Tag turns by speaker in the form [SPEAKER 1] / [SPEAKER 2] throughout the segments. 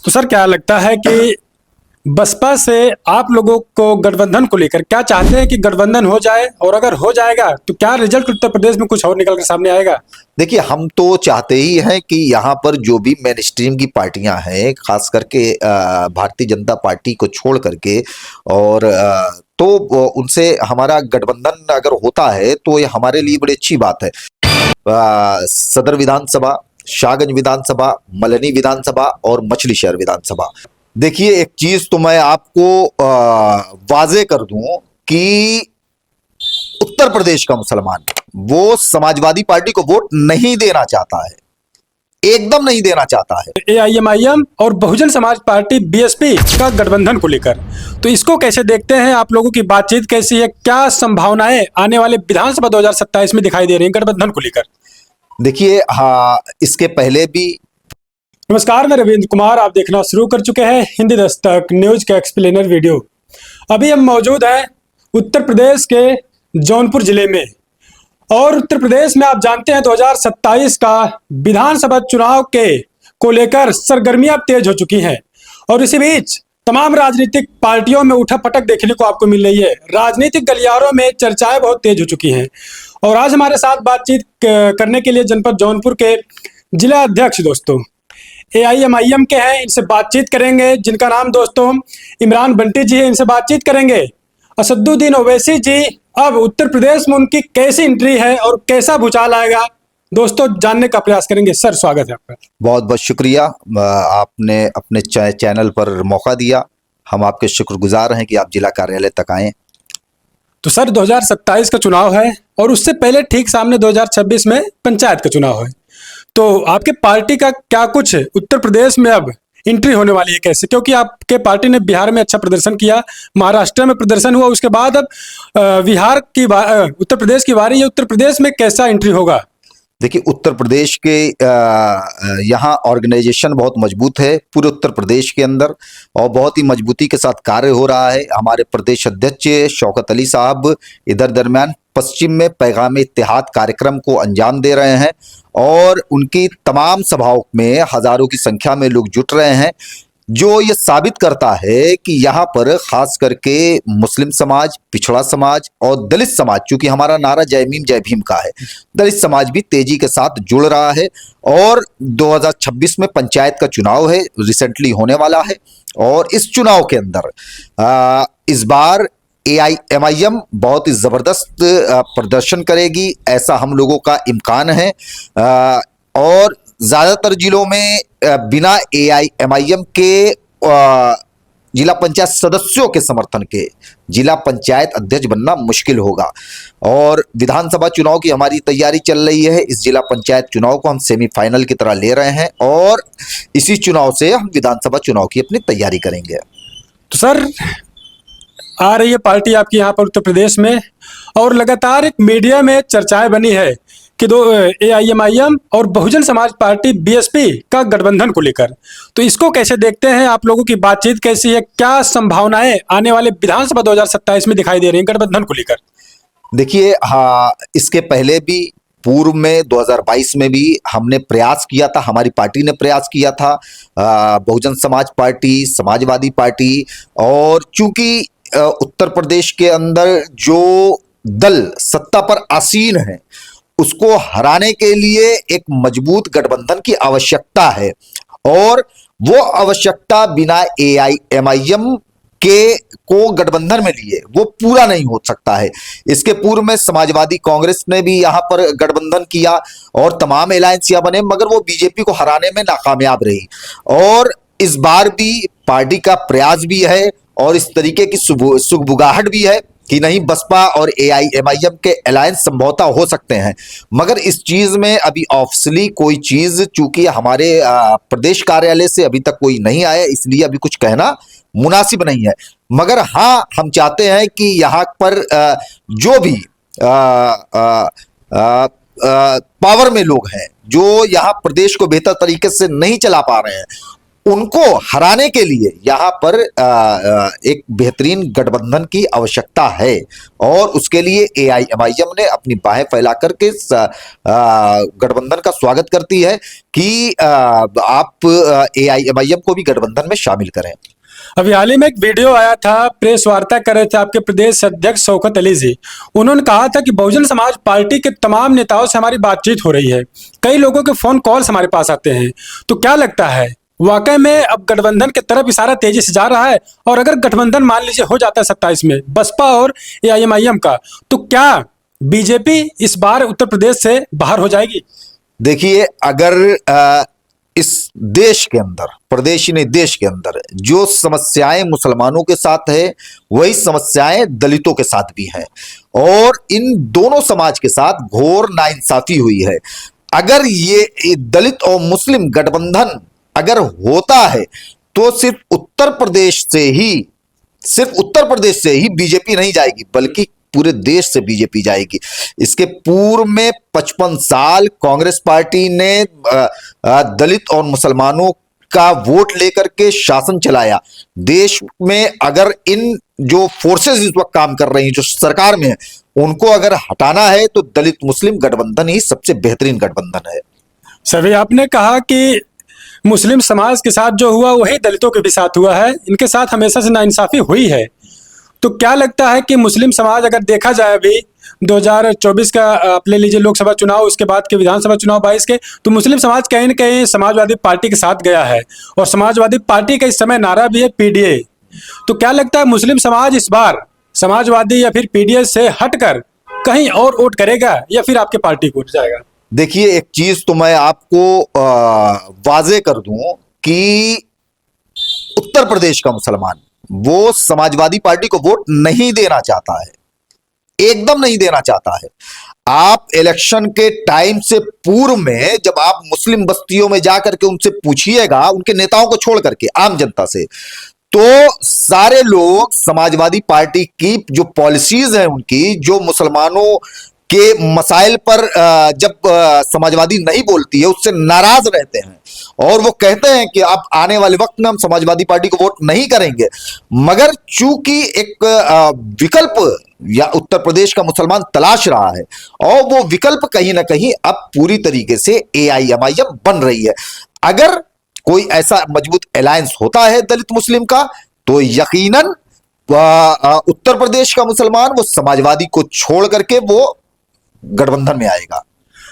[SPEAKER 1] तो सर क्या लगता है कि बसपा से आप लोगों को गठबंधन को लेकर क्या चाहते हैं कि गठबंधन हो जाए, और अगर हो जाएगा तो क्या रिजल्ट उत्तर प्रदेश में कुछ और निकल कर सामने आएगा?
[SPEAKER 2] देखिए, हम तो चाहते ही हैं कि यहाँ पर जो भी मेन स्ट्रीम की पार्टियां हैं, खास करके भारतीय जनता पार्टी को छोड़ करके, और तो उनसे हमारा गठबंधन अगर होता है तो ये हमारे लिए बड़ी अच्छी बात है। सदर विधानसभा, शाहगंज विधानसभा, मल्हनी विधानसभा और मछली शहर विधानसभा। देखिए, एक चीज तो मैं आपको वाजे कर दूं कि उत्तर प्रदेश का मुसलमान वो समाजवादी पार्टी को वोट नहीं देना चाहता है, एकदम नहीं देना चाहता है।
[SPEAKER 1] एआईएमआईएम और बहुजन समाज पार्टी बीएसपी का गठबंधन को लेकर तो इसको कैसे देखते हैं? आप लोगों की बातचीत कैसी है? क्या संभावनाएं आने वाले विधानसभा 2027 में दिखाई दे रही हैं गठबंधन को लेकर?
[SPEAKER 2] देखिए, हाँ, इसके पहले भी
[SPEAKER 1] नमस्कार, मैं रविंद्र कुमार। आप देखना शुरू कर चुके हैं हिंदी दस्तक न्यूज का एक्सप्लेनर वीडियो। अभी हम मौजूद हैं उत्तर प्रदेश के जौनपुर जिले में, और उत्तर प्रदेश में आप जानते हैं 2027 का विधानसभा चुनाव के को लेकर सरगर्मियां तेज हो चुकी हैं, और इसी बीच तमाम राजनीतिक पार्टियों में उठापटक देखने को आपको मिल रही है। राजनीतिक गलियारों में चर्चाएं बहुत तेज हो चुकी हैं, और आज हमारे साथ बातचीत करने के लिए जनपद जौनपुर के जिला अध्यक्ष दोस्तों एआईएमआईएम के हैं, इनसे बातचीत करेंगे, जिनका नाम दोस्तों इमरान बंटी जी है। इनसे बातचीत करेंगे। असदुद्दीन ओवैसी जी, अब उत्तर प्रदेश में उनकी कैसी एंट्री है और कैसा भूचाल आएगा, दोस्तों जानने का प्रयास करेंगे। सर, स्वागत है आपका।
[SPEAKER 2] बहुत बहुत शुक्रिया, आपने अपने चैनल पर मौका दिया। हम आपके शुक्रगुजार हैं कि आप जिला कार्यालय तक आए।
[SPEAKER 1] तो सर, 2027 का चुनाव है, और उससे पहले ठीक सामने 2026 में पंचायत का चुनाव है। तो आपके पार्टी का क्या कुछ उत्तर प्रदेश में अब एंट्री होने वाली है, कैसे? क्योंकि आपके पार्टी ने बिहार में अच्छा प्रदर्शन किया, महाराष्ट्र में प्रदर्शन हुआ, उसके बाद अब बिहार की उत्तर प्रदेश की बारी है। उत्तर प्रदेश में कैसा एंट्री होगा?
[SPEAKER 2] देखिए, उत्तर प्रदेश के यहाँ ऑर्गेनाइजेशन बहुत मजबूत है पूरे उत्तर प्रदेश के अंदर, और बहुत ही मजबूती के साथ कार्य हो रहा है। हमारे प्रदेश अध्यक्ष शौकत अली साहब इधर दरमियान पश्चिम में पैगाम इत्तेहाद कार्यक्रम को अंजाम दे रहे हैं, और उनकी तमाम सभाओं में हजारों की संख्या में लोग जुट रहे हैं, जो ये साबित करता है कि यहाँ पर खास करके मुस्लिम समाज, पिछड़ा समाज और दलित समाज, चूंकि हमारा नारा जय भीम का है, दलित समाज भी तेजी के साथ जुड़ रहा है। और 2026 में पंचायत का चुनाव है, रिसेंटली होने वाला है, और इस चुनाव के अंदर इस बार एआईएमआईएम बहुत ही जबरदस्त प्रदर्शन करेगी, ऐसा हम लोगों का इम्कान है। और ज्यादातर जिलों में बिना एआईएमआईएम के जिला पंचायत सदस्यों के समर्थन के जिला पंचायत अध्यक्ष बनना मुश्किल होगा। और विधानसभा चुनाव की हमारी तैयारी चल रही है। इस जिला पंचायत चुनाव को हम सेमीफाइनल की तरह ले रहे हैं, और इसी चुनाव से हम विधानसभा चुनाव की अपनी तैयारी करेंगे।
[SPEAKER 1] तो सर, आ रही है पार्टी आपकी यहाँ पर उत्तर प्रदेश में, और लगातार एक मीडिया में चर्चाएं बनी है कि एआईएमआईएम और बहुजन समाज पार्टी बीएसपी का गठबंधन को लेकर, तो इसको कैसे देखते हैं? आप लोगों की बातचीत कैसी है? क्या संभावनाएं आने वाले विधानसभा 2027 में दिखाई दे रही हैं गठबंधन को लेकर?
[SPEAKER 2] देखिए, हाँ, इसके पहले भी पूर्व में 2022 में भी हमने प्रयास किया था, हमारी पार्टी ने प्रयास किया था, बहुजन समाज पार्टी, समाजवादी पार्टी, और चूंकि उत्तर प्रदेश के अंदर जो दल सत्ता पर आसीन है उसको हराने के लिए एक मजबूत गठबंधन की आवश्यकता है, और वो आवश्यकता बिना एआईएमआईएम के को गठबंधन में लिए वो पूरा नहीं हो सकता है। इसके पूर्व में समाजवादी कांग्रेस ने भी यहाँ पर गठबंधन किया और तमाम अलायंसियां बने, मगर वो बीजेपी को हराने में नाकामयाब रही। और इस बार भी पार्टी का प्रयास भी है, और इस तरीके की सुगबुगाहट भी है कि नहीं, बसपा और एआईएमआईएम के अलायंस संभवतः हो सकते हैं, मगर इस चीज में अभी ऑफिशियली कोई चीज चूंकि हमारे प्रदेश कार्यालय से अभी तक कोई नहीं आया, इसलिए अभी कुछ कहना मुनासिब नहीं है। मगर हाँ, हम चाहते हैं कि यहाँ पर जो भी पावर में लोग हैं, जो यहाँ प्रदेश को बेहतर तरीके से नहीं चला पा रहे हैं, उनको हराने के लिए यहाँ पर एक बेहतरीन गठबंधन की आवश्यकता है और उसके लिए एआईएमआईएम ने अपनी बाहें फैला करके गठबंधन का स्वागत करती है कि आप एआईएमआईएम को भी गठबंधन में शामिल करें।
[SPEAKER 1] अभी हाल ही में एक वीडियो आया था, प्रेस वार्ता कर रहे थे आपके प्रदेश अध्यक्ष शौकत अली जी। उन्होंने कहा था कि बहुजन समाज पार्टी के तमाम नेताओं से हमारी बातचीत हो रही है, कई लोगों के फोन कॉल्स हमारे पास आते हैं। तो क्या लगता है, वाकई में अब गठबंधन की तरफ इशारा तेजी से जा रहा है? और अगर गठबंधन मान लीजिए हो जाता है 27 में बसपा और एआईएमआईएम का, तो क्या बीजेपी इस बार उत्तर प्रदेश से बाहर हो जाएगी?
[SPEAKER 2] देखिए, अगर इस देश के अंदर, प्रदेश ही नहीं देश के अंदर जो समस्याएं मुसलमानों के साथ है, वही समस्याएं दलितों के साथ भी हैं और इन दोनों समाज के साथ घोर नाइंसाफी हुई है। अगर ये दलित और मुस्लिम गठबंधन अगर होता है तो सिर्फ उत्तर प्रदेश से ही बीजेपी नहीं जाएगी, बल्कि पूरे देश से बीजेपी जाएगी। इसके पूर्व में 55 साल कांग्रेस पार्टी ने दलित और मुसलमानों का वोट लेकर के शासन चलाया देश में। अगर इन जो फोर्सेस इस वक्त काम कर रही हैं, जो सरकार में है, उनको अगर हटाना है तो दलित मुस्लिम गठबंधन ही सबसे बेहतरीन गठबंधन है।
[SPEAKER 1] सभी आपने कहा कि मुस्लिम समाज के साथ जो हुआ वही दलितों के भी साथ हुआ है, इनके साथ हमेशा से नाइंसाफी हुई है। तो क्या लगता है कि मुस्लिम समाज, अगर देखा जाए अभी 2024 का आप ले लीजिए लोकसभा चुनाव, उसके बाद के विधानसभा चुनाव 22 के, तो मुस्लिम समाज कहीं न कहीं समाजवादी पार्टी के साथ गया है और समाजवादी पार्टी का इस समय नारा भी है पीडीए। तो क्या लगता है मुस्लिम समाज इस बार समाजवादी या फिर पीडीए से हटकर कहीं और वोट करेगा या फिर आपके पार्टी को जाएगा?
[SPEAKER 2] देखिए, एक चीज तो मैं आपको वाजे कर दूं कि उत्तर प्रदेश का मुसलमान वो समाजवादी पार्टी को वोट नहीं देना चाहता है, एकदम नहीं देना चाहता है। आप इलेक्शन के टाइम से पूर्व में जब आप मुस्लिम बस्तियों में जाकर के उनसे पूछिएगा, उनके नेताओं को छोड़ करके आम जनता से, तो सारे लोग समाजवादी पार्टी की जो पॉलिसीज हैं, उनकी जो मुसलमानों के मसाइल पर जब समाजवादी नहीं बोलती है उससे नाराज रहते हैं और वो कहते हैं कि अब आने वाले वक्त में हम समाजवादी पार्टी को वोट नहीं करेंगे। मगर चूंकि एक विकल्प या उत्तर प्रदेश का मुसलमान तलाश रहा है और वो विकल्प कहीं ना कहीं अब पूरी तरीके से एआईएमआईएम बन रही है। अगर कोई ऐसा मजबूत अलायंस होता है दलित मुस्लिम का, तो यकीनन उत्तर प्रदेश का मुसलमान वो समाजवादी को छोड़ करके वो गठबंधन में आएगा।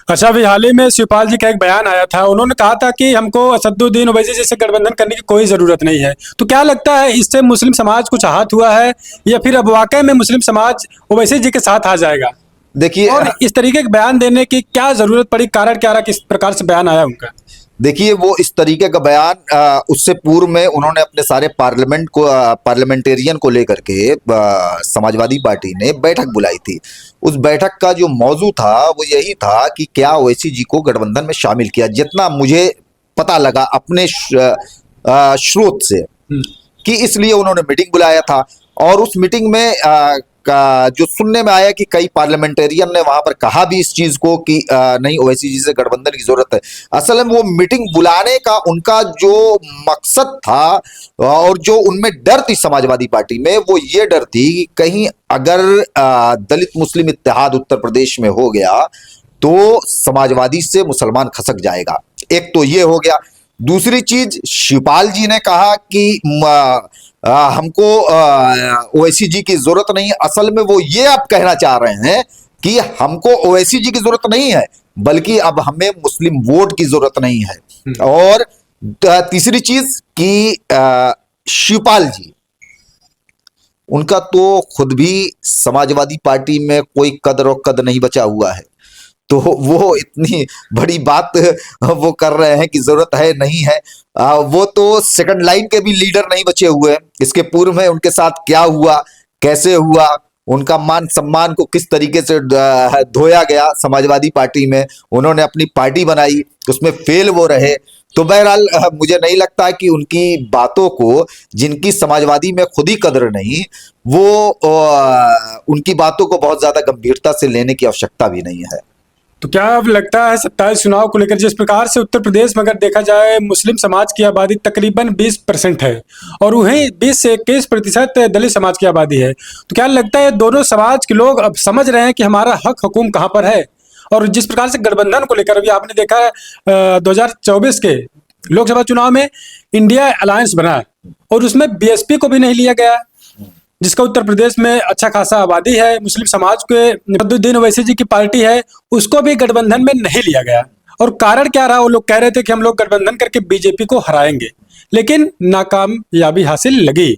[SPEAKER 1] अच्छा, अभी हाल ही में शिवपाल जी का एक बयान आया था, उन्होंने कहा था कि हमको असदुद्दीन ओवैसी जैसे गठबंधन करने की कोई जरूरत नहीं है। तो क्या लगता है इससे मुस्लिम समाज कुछ आहत हुआ है या फिर अब वाकई में मुस्लिम समाज ओवैसी जी के साथ आ जाएगा?
[SPEAKER 2] देखिए,
[SPEAKER 1] और इस तरीके के बयान देने की क्या जरूरत पड़ी, कारण क्या रहा, किस प्रकार से बयान आया उनका?
[SPEAKER 2] देखिए, वो इस तरीके का बयान उससे पूर्व में उन्होंने अपने सारे पार्लियामेंटेरियन को लेकर के समाजवादी पार्टी ने बैठक बुलाई थी। उस बैठक का जो मौजू था वो यही था कि क्या ओवैसी जी को गठबंधन में शामिल किया। जितना मुझे पता लगा अपने स्रोत से कि इसलिए उन्होंने मीटिंग बुलाया था और उस मीटिंग में जो सुनने में आया कि कई पार्लियामेंटेरियन ने वहां पर कहा भी इस चीज को कि नहीं, ओवैसी जी से गठबंधन की जरूरत है। असल में वो मीटिंग बुलाने का उनका जो मकसद था और जो उनमें डर थी समाजवादी पार्टी में, वो ये डर थी कि कहीं अगर दलित मुस्लिम इत्तेहाद उत्तर प्रदेश में हो गया तो समाजवादी से मुसलमान खसक जाएगा। एक तो ये हो गया। दूसरी चीज, शिवपाल जी ने कहा कि हमको ओवैसी जी की जरूरत नहीं है। असल में वो ये आप कहना चाह रहे हैं कि हमको ओवैसी जी की जरूरत नहीं है, बल्कि अब हमें मुस्लिम वोट की जरूरत नहीं है। और तीसरी चीज कि शिवपाल जी, उनका तो खुद भी समाजवादी पार्टी में कोई कदर और कद नहीं बचा हुआ है, तो वो इतनी बड़ी बात वो कर रहे हैं कि जरूरत है नहीं है। वो तो सेकंड लाइन के भी लीडर नहीं बचे हुए हैं। इसके पूर्व में उनके साथ क्या हुआ, कैसे हुआ, उनका मान सम्मान को किस तरीके से धोया गया समाजवादी पार्टी में, उन्होंने अपनी पार्टी बनाई, उसमें फेल वो रहे। तो बहरहाल मुझे नहीं लगता कि उनकी बातों को, जिनकी समाजवादी में खुद ही कदर नहीं, वो उनकी बातों को बहुत ज्यादा गंभीरता से लेने की आवश्यकता भी नहीं है।
[SPEAKER 1] तो क्या अब लगता है 27 चुनाव को लेकर जिस प्रकार से उत्तर प्रदेश में अगर देखा जाए मुस्लिम समाज की आबादी तकरीबन 20% है और वहीं 20 से 21% दलित समाज की आबादी है, तो क्या लगता है दोनों समाज के लोग अब समझ रहे हैं कि हमारा हक हुकूम कहाँ पर है? और जिस प्रकार से गठबंधन को लेकर अभी आपने देखा है 2024 के लोकसभा चुनाव में इंडिया अलायंस बना और उसमें बीएसपी को भी नहीं लिया गया, जिसका उत्तर प्रदेश में अच्छा खासा आबादी है, मुस्लिम समाज के नसरुद्दीन ओवैसी जी की पार्टी है, उसको भी गठबंधन में नहीं लिया गया। और कारण क्या रहा? वो लोग कह रहे थे कि हम लोग गठबंधन करके बीजेपी को हराएंगे, लेकिन नाकामयाबी हासिल लगी।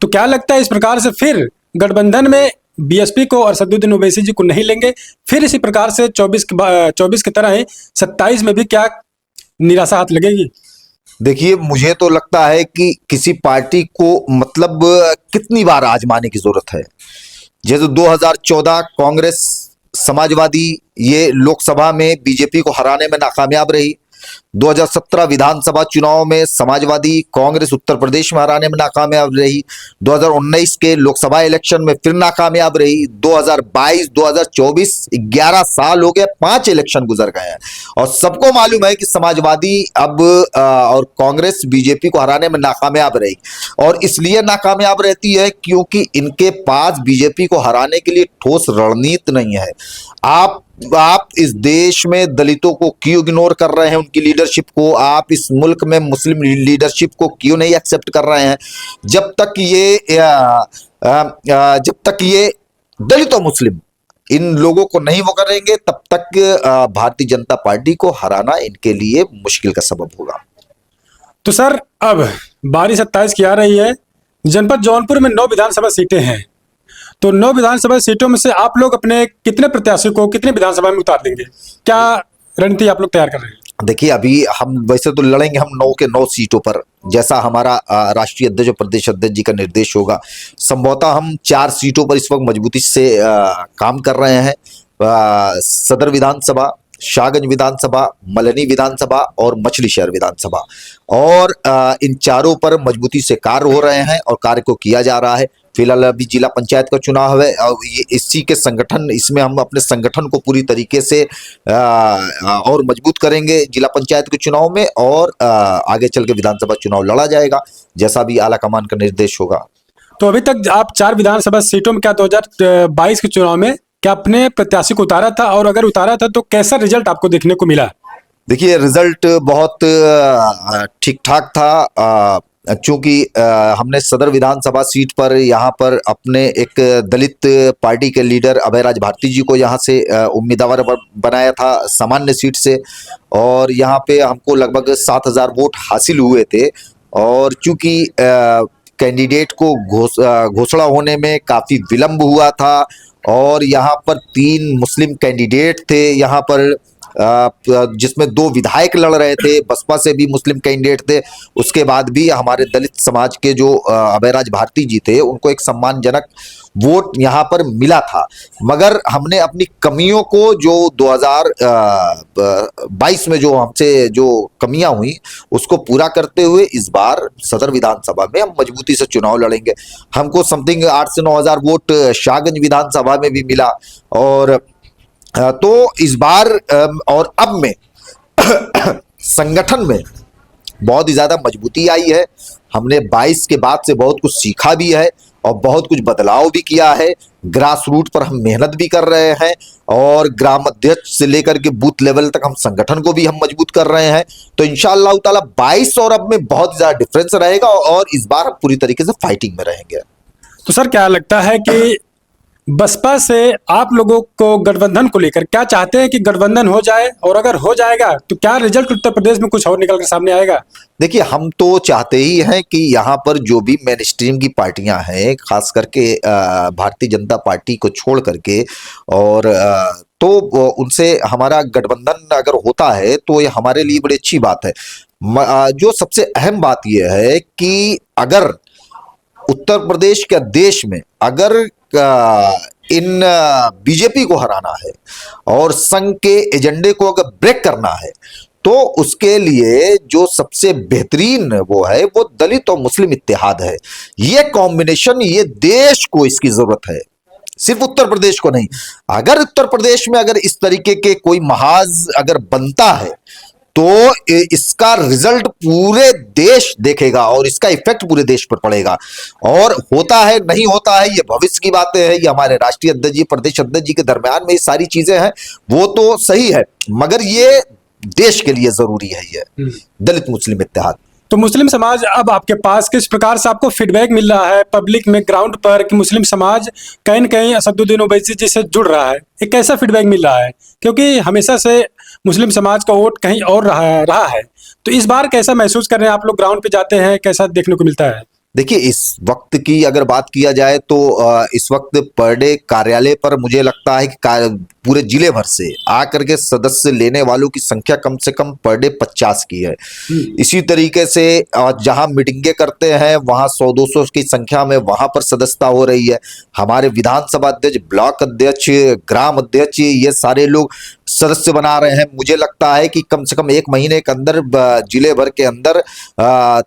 [SPEAKER 1] तो क्या लगता है इस प्रकार से फिर गठबंधन में बीएसपी को और असदुद्दीन ओवैसी जी को नहीं लेंगे, फिर इसी प्रकार से 24 की तरह ही 27 में भी क्या निराशा हाथ लगेगी?
[SPEAKER 2] देखिए, मुझे तो लगता है कि किसी पार्टी को मतलब कितनी बार आजमाने की जरूरत है। जैसे 2014 कांग्रेस समाजवादी ये लोकसभा में बीजेपी को हराने में नाकामयाब रही। 2017 विधानसभा चुनाव में समाजवादी कांग्रेस उत्तर प्रदेश में हराने में नाकामयाब रही। 2019 के लोकसभा इलेक्शन में फिर नाकामयाब रही। 2022 2024 11 साल हो गए, 5 इलेक्शन गुजर गए हैं और सबको मालूम है कि समाजवादी अब और कांग्रेस बीजेपी को हराने में नाकामयाब रही। और इसलिए नाकामयाब रहती है क्योंकि इनके पास बीजेपी को हराने के लिए ठोस रणनीति नहीं है। आप इस देश में दलितों को क्यों इग्नोर कर रहे हैं, उनकी लीडरशिप को? आप इस मुल्क में मुस्लिम लीडरशिप को क्यों नहीं एक्सेप्ट कर रहे हैं? जब तक ये दलित और मुस्लिम इन लोगों को नहीं वो करेंगे, तब तक भारतीय जनता पार्टी को हराना इनके लिए मुश्किल का सबब होगा।
[SPEAKER 1] तो सर अब बारी 27 की आ रही है। जनपद जौनपुर में 9 विधानसभा सीटें हैं, तो 9 विधानसभा सीटों में से आप लोग अपने कितने प्रत्याशी को कितने विधानसभा में उतार देंगे? क्या रणनीति आप लोग तैयार कर रहे हैं?
[SPEAKER 2] देखिए, अभी हम वैसे तो लड़ेंगे हम 9 के 9 सीटों पर, जैसा हमारा राष्ट्रीय अध्यक्ष और प्रदेश अध्यक्ष जी का निर्देश होगा। संभवतः हम 4 सीटों पर इस वक्त मजबूती से काम कर रहे हैं। सदर विधानसभा, शाहगंज विधानसभा, मलनी विधानसभा और मछली शहर विधानसभा, और इन चारों पर मजबूती से कार्य हो रहे हैं और कार्य को किया जा रहा है। फिलहाल अभी जिला पंचायत का चुनाव है और इसी के संगठन, इसमें हम अपने संगठन को पूरी तरीके से और मजबूत करेंगे जिला पंचायत के चुनाव में, और आगे चल के विधानसभा चुनाव लड़ा जाएगा जैसा भी आला कमान का निर्देश होगा।
[SPEAKER 1] तो अभी तक आप 4 विधानसभा सीटों में क्या 2022 के चुनाव में क्या अपने प्रत्याशी को उतारा था, और अगर उतारा था तो कैसा रिजल्ट आपको देखने को मिला?
[SPEAKER 2] देखिए, रिजल्ट बहुत ठीक ठाक था। चूंकि हमने सदर विधानसभा सीट पर यहाँ पर अपने एक दलित पार्टी के लीडर अभयराज भारती जी को यहाँ से उम्मीदवार बनाया था सामान्य सीट से, और यहाँ पे हमको लगभग 7,000 वोट हासिल हुए थे। और चूंकि कैंडिडेट को घोषणा होने में काफ़ी विलम्ब हुआ था और यहाँ पर 3 मुस्लिम कैंडिडेट थे यहाँ पर, जिसमें 2 विधायक लड़ रहे थे, बसपा से भी मुस्लिम कैंडिडेट थे। उसके बाद भी हमारे दलित समाज के जो अभयराज भारती जी थे उनको एक सम्मानजनक वोट यहाँ पर मिला था। मगर हमने अपनी कमियों को जो 2022 में जो हमसे जो कमियां हुई उसको पूरा करते हुए इस बार सदर विधानसभा में हम मजबूती से चुनाव लड़ेंगे। हमको समथिंग 8 से 9,000 वोट शाहगंज विधानसभा में भी मिला, और तो इस बार और अब में संगठन में बहुत ही ज्यादा मजबूती आई है। हमने 22 के बाद से बहुत कुछ सीखा भी है और बहुत कुछ बदलाव भी किया है। ग्रास रूट पर हम मेहनत भी कर रहे हैं और ग्राम अध्यक्ष से लेकर के बूथ लेवल तक हम संगठन को भी हम मजबूत कर रहे हैं। तो इंशाअल्लाह ताला 22 और अब में बहुत ज्यादा डिफरेंस रहेगा और इस बार हम पूरी तरीके से फाइटिंग में रहेंगे।
[SPEAKER 1] तो सर क्या लगता है कि बसपा से आप लोगों को गठबंधन को लेकर क्या चाहते हैं कि गठबंधन हो जाए, और अगर हो जाएगा तो क्या रिजल्ट उत्तर प्रदेश में कुछ और निकल कर सामने आएगा? देखिए,
[SPEAKER 2] हम तो चाहते ही हैं कि यहाँ पर जो भी मेन स्ट्रीम की पार्टियां हैं, खास करके भारतीय जनता पार्टी को छोड़ करके, और तो उनसे हमारा गठबंधन अगर होता है तो ये हमारे लिए बड़ी अच्छी बात है। जो सबसे अहम बात यह है कि अगर उत्तर प्रदेश के देश में अगर इन बीजेपी को हराना है और संघ के एजेंडे को अगर ब्रेक करना है, तो उसके लिए जो सबसे बेहतरीन वो है वो दलित और मुस्लिम इत्तेहाद है। ये कॉम्बिनेशन, ये देश को इसकी जरूरत है। सिर्फ उत्तर प्रदेश को नहीं। अगर उत्तर प्रदेश में अगर इस तरीके के कोई महाज अगर बनता है तो इसका रिजल्ट पूरे देश देखेगा और इसका इफेक्ट पूरे देश पर पड़ेगा। और होता है नहीं होता है ये भविष्य की बातें हैं, ये हमारे राष्ट्रीय अध्यक्ष जी, प्रदेश अध्यक्ष जी के दरमियान में ये सारी चीजें हैं, वो तो सही है, मगर ये देश के लिए जरूरी है ये दलित मुस्लिम इत्तेहाद।
[SPEAKER 1] तो मुस्लिम समाज अब आपके पास किस प्रकार से आपको फीडबैक मिल रहा है पब्लिक में, ग्राउंड पर, कि मुस्लिम समाज कहीं न कहीं असदुद्दीन ओवैसी जी से जुड़ रहा है? एक कैसा फीडबैक मिल रहा है? क्योंकि हमेशा से मुस्लिम समाज का वोट कहीं और रहा है, तो इस बार कैसा महसूस कर रहे हैं आप लोग? ग्राउंड पे जाते हैं, कैसा देखने को मिलता है?
[SPEAKER 2] देखिए, इस वक्त की अगर बात किया जाए तो इस वक्त पर डे कार्यालय पर मुझे लगता है कि पूरे जिले भर से आकर के सदस्य लेने वालों की संख्या कम से कम पर डे 50 की है। इसी तरीके से जहां मीटिंगें करते हैं वहां 100-200 की संख्या में वहां पर सदस्यता हो रही है। हमारे विधानसभा अध्यक्ष, ब्लॉक अध्यक्ष, ग्राम अध्यक्ष, ये सारे लोग सदस्य बना रहे हैं। मुझे लगता है कि कम से कम 1 महीने के अंदर जिले भर के अंदर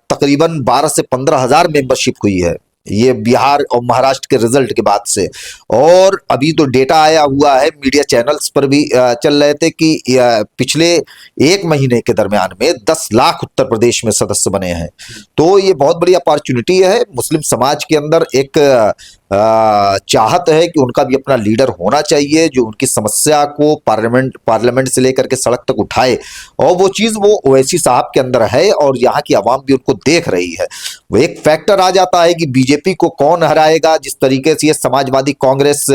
[SPEAKER 2] तकरीबन 12 से 15 हजार मेंबरशिप हुई है, ये बिहार और महाराष्ट्र के रिजल्ट के बाद से। और अभी तो डेटा आया हुआ है, मीडिया चैनल्स पर भी चल रहे थे कि पिछले 1 महीने के दरमियान में 10 लाख उत्तर प्रदेश में सदस्य बने हैं। तो ये बहुत बड़ी अपॉर्चुनिटी है। मुस्लिम समाज के अंदर एक चाहत है कि उनका भी अपना लीडर होना चाहिए जो उनकी समस्या को पार्लियामेंट से लेकर के सड़क तक उठाए, और वो चीज वो ओवैसी साहब के अंदर है और यहाँ की आवाम भी उनको देख रही है। वो एक फैक्टर आ जाता है कि बीजेपी को कौन हराएगा। जिस तरीके से ये समाजवादी कांग्रेस,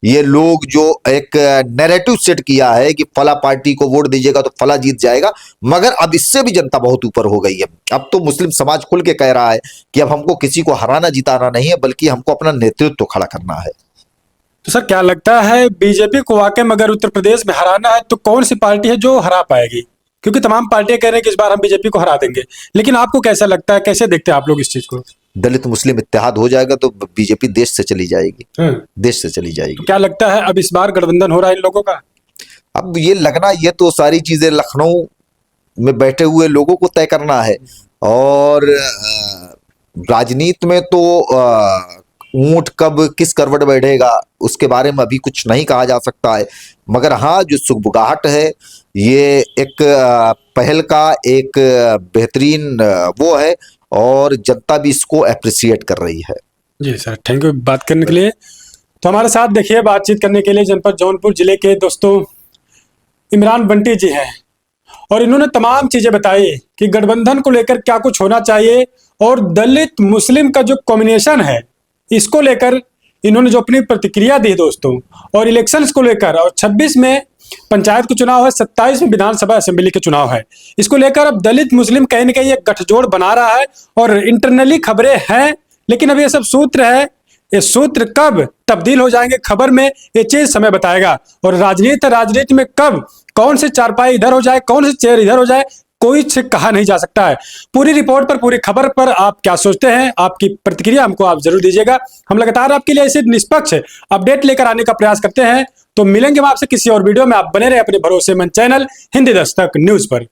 [SPEAKER 2] ये लोग जो एक नैरेटिव सेट किया है कि फला पार्टी को वोट दीजिएगा तो फला जीत जाएगा, मगर अब इससे भी जनता बहुत ऊपर हो गई है। अब तो मुस्लिम समाज खुल के कह रहा है कि अब हमको किसी को हराना जिताना नहीं है, बल्कि हमको अपना नेतृत्व खड़ा करना है।
[SPEAKER 1] तो सर क्या लगता है बीजेपी को वाकई में अगर उत्तर प्रदेश में हराना है तो कौन सी पार्टी है जो हरा पाएगी? क्योंकि तमाम पार्टियां कह रही हैं कि इस बार हम बीजेपी को हरा देंगे, लेकिन आपको कैसा लगता है, कैसे देखते हैं आप लोग इस चीज को?
[SPEAKER 2] दलित मुस्लिम इत्तेहाद हो जाएगा तो बीजेपी देश से चली जाएगी, देश से चली जाएगी।
[SPEAKER 1] तो क्या लगता है अब इस बार गठबंधन हो रहा है इन लोगों का?
[SPEAKER 2] अब ये लगना, ये तो सारी चीजें लखनऊ में बैठे हुए लोगों को तय करना है। और राजनीति में तो ऊंट कब किस करवट बैठेगा उसके बारे में अभी कुछ नहीं कहा जा सकता है, मगर हाँ जो सुगबुगाहट है ये एक पहल का एक बेहतरीन वो है और जनता भी इसको अप्रिशिएट कर रही है।
[SPEAKER 1] जी सर, थैंक यू बात करने के लिए। तो हमारे साथ देखिए बातचीत करने के लिए जनपद जौनपुर जिले के दोस्तों इमरान बंटी जी हैं, और इन्होंने तमाम चीजें बताई कि गठबंधन को लेकर क्या कुछ होना चाहिए और दलित मुस्लिम का जो कॉम्बिनेशन है इसको लेकर इन्होंने जो अपनी प्रतिक्रिया दी दोस्तों, और इलेक्शंस को लेकर, और 26 में पंचायत के चुनाव है, 27 में विधानसभा असेंबली के चुनाव है, इसको लेकर अब दलित मुस्लिम कहीं ना कहीं एक गठजोड़ बना रहा है और इंटरनली खबरें हैं, लेकिन अब ये सब सूत्र है, ये सूत्र कब तब्दील हो जाएंगे खबर में ये चीज समय बताएगा। और राजनीति में कब कौन से चारपाई इधर हो जाए, कौन से चेयर इधर हो जाए, कोई से कहा नहीं जा सकता है। पूरी रिपोर्ट पर, पूरी खबर पर आप क्या सोचते हैं, आपकी प्रतिक्रिया हमको आप जरूर दीजिएगा। हम लगातार आपके लिए ऐसे निष्पक्ष अपडेट लेकर आने का प्रयास करते हैं। तो मिलेंगे हम आपसे किसी और वीडियो में। आप बने रहे अपने भरोसेमंद चैनल हिंदी दस्तक न्यूज पर।